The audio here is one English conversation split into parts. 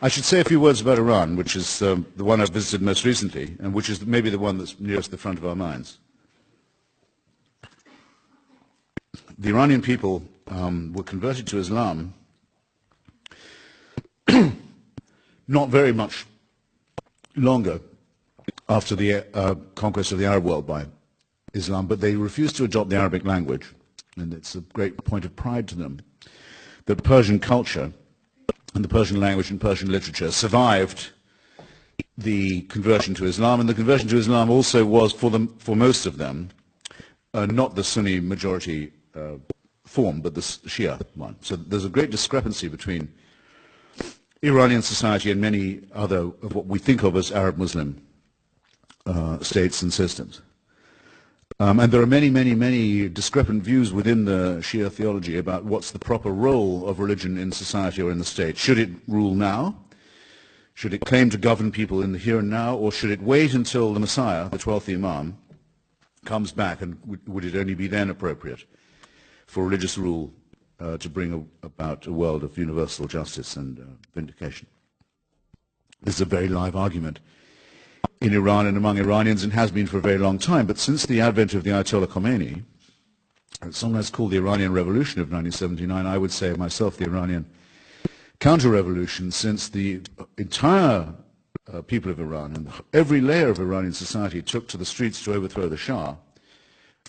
I should say a few words about Iran, which is the one I've visited most recently, and which is maybe the one that's nearest the front of our minds. The Iranian people were converted to Islam not very much longer after the conquest of the Arab world by Islam, but they refused to adopt the Arabic language, and it's a great point of pride to them that Persian culture and the Persian language and Persian literature survived the conversion to Islam, and the conversion to Islam also was, for most of them, not the Sunni majority form, but the Shia one. So there's a great discrepancy between Iranian society and many other of what we think of as Arab Muslim states and systems. And there are many, many, many discrepant views within the Shia theology about what's the proper role of religion in society or in the state. Should it rule now? Should it claim to govern people in the here and now? Or should it wait until the Messiah, the 12th Imam, comes back, and would it only be then appropriate for religious rule to bring about a world of universal justice and vindication? This is a very live argument in Iran and among Iranians, and has been for a very long time. But since the advent of the Ayatollah Khomeini, sometimes called the Iranian Revolution of 1979, I would say myself the Iranian counter-revolution, since the entire people of Iran and every layer of Iranian society took to the streets to overthrow the Shah,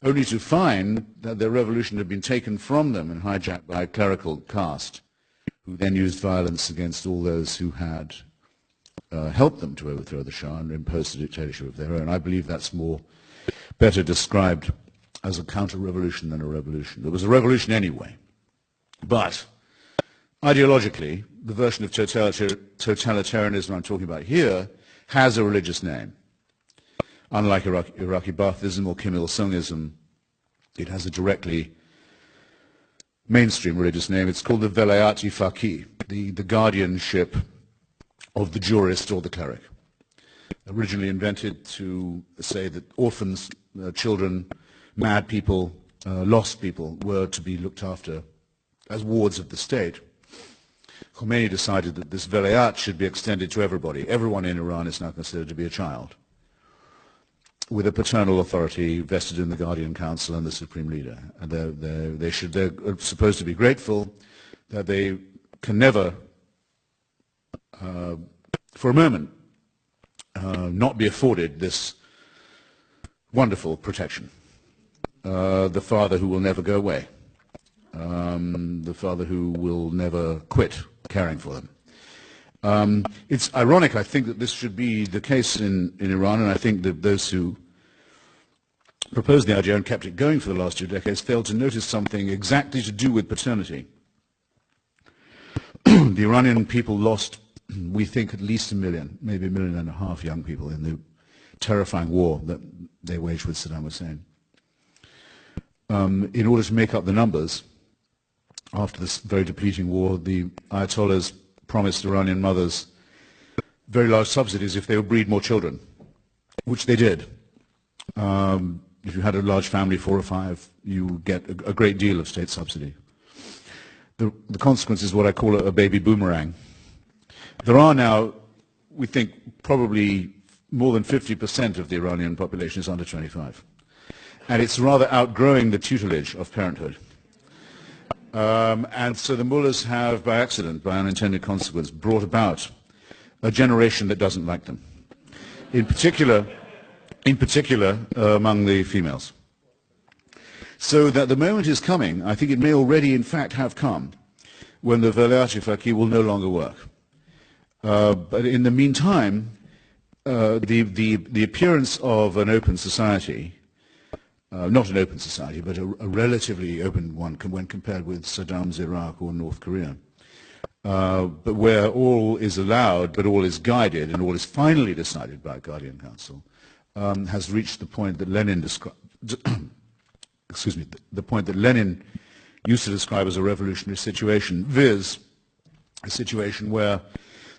only to find that their revolution had been taken from them and hijacked by a clerical caste, who then used violence against all those who had helped them to overthrow the Shah and impose a dictatorship of their own. I believe that's better described as a counter-revolution than a revolution. It was a revolution anyway. But ideologically, the version of totalitarianism I'm talking about here has a religious name. Unlike Iraqi Baathism or Kim Il-sungism, it has a directly mainstream religious name. It's called the Velayat-i Faqih, the guardianship of the jurist or the cleric. Originally invented to say that orphans, children, mad people, lost people were to be looked after as wards of the state. Khomeini decided that this velayat should be extended to everybody. Everyone in Iran is now considered to be a child, with a paternal authority vested in the Guardian Council and the Supreme Leader. And they're supposed to be grateful that they can never, for a moment, not be afforded this wonderful protection. The father who will never go away. The father who will never quit caring for them. It's ironic, I think, that this should be the case in Iran, and I think that those who proposed the idea and kept it going for the last 2 decades failed to notice something exactly to do with paternity. The Iranian people lost, we think, at least 1 million, maybe 1.5 million young people in the terrifying war that they waged with Saddam Hussein. In order to make up the numbers, after this very depleting war, the Ayatollahs promised Iranian mothers very large subsidies if they would breed more children, which they did. If you had a large family, 4 or 5, you get a great deal of state subsidy. The consequence is what I call a baby boomerang. There are now, we think, probably more than 50% of the Iranian population is under 25. And it's rather outgrowing the tutelage of parenthood. And so the mullahs have, by accident, by unintended consequence, brought about a generation that doesn't like them. In particular, among the females. So that the moment is coming, I think it may already in fact have come, when the Velayat-i Faqih will no longer work. But in the meantime, the appearance of an open society, not an open society, but a relatively open one when compared with Saddam's Iraq or North Korea, but where all is allowed, but all is guided, and all is finally decided by a Guardian Council, has reached the point that Lenin described, excuse me, the point that Lenin used to describe as a revolutionary situation, viz. A situation where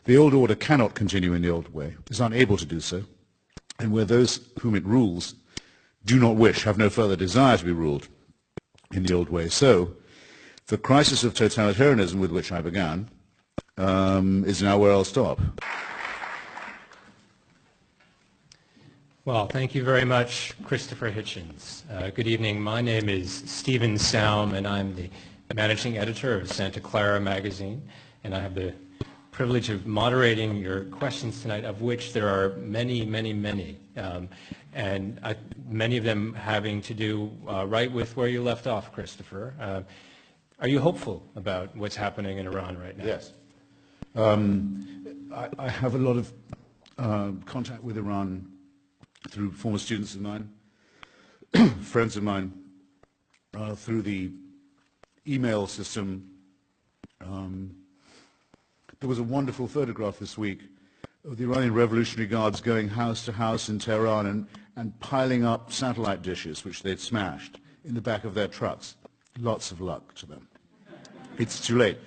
the old order cannot continue in the old way, is unable to do so, and where those whom it rules do not wish, have no further desire to be ruled in the old way. So, the crisis of totalitarianism with which I began is now where I'll stop. Well, thank you very much, Keristofer Hichens. Good evening. My name is Stephen Saum, and I'm the managing editor of Santa Clara magazine, and I have the privilege of moderating your questions tonight, of which there are many, many, many, and many of them having to do right with where you left off, Keristofer. Are you hopeful about what's happening in Iran right now? Yes. I have a lot of contact with Iran through former students of mine, friends of mine, through the email system. There was a wonderful photograph this week of the Iranian Revolutionary Guards going house to house in Tehran and piling up satellite dishes which they'd smashed in the back of their trucks. Lots of luck to them. It's too late.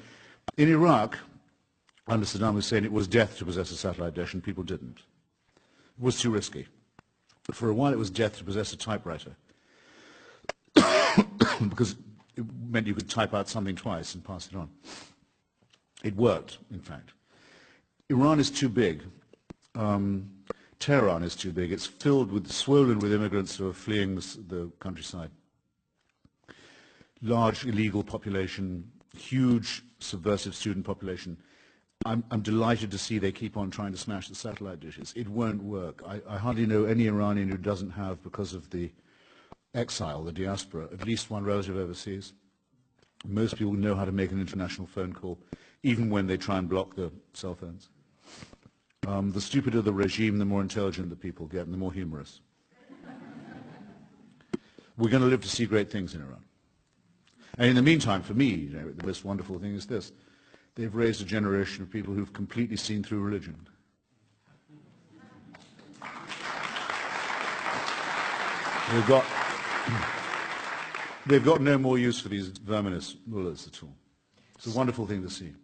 In Iraq, under Saddam Hussein, it was death to possess a satellite dish, and people didn't. It was too risky. For a while, it was death to possess a typewriter, because it meant you could type out something twice and pass it on. It worked, in fact. Iran is too big. Tehran is too big. It's swollen with immigrants who are fleeing the countryside. Large illegal population, huge subversive student population. I'm delighted to see they keep on trying to smash the satellite dishes. It won't work. I hardly know any Iranian who doesn't have, because of the exile, the diaspora, at least one relative overseas. Most people know how to make an international phone call, even when they try and block the cell phones. The stupider the regime, the more intelligent the people get, and the more humorous. We're going to live to see great things in Iran. And in the meantime, for me, the most wonderful thing is this. They've raised a generation of people who've completely seen through religion. They've got no more use for these verminous mullahs at all. It's a wonderful thing to see.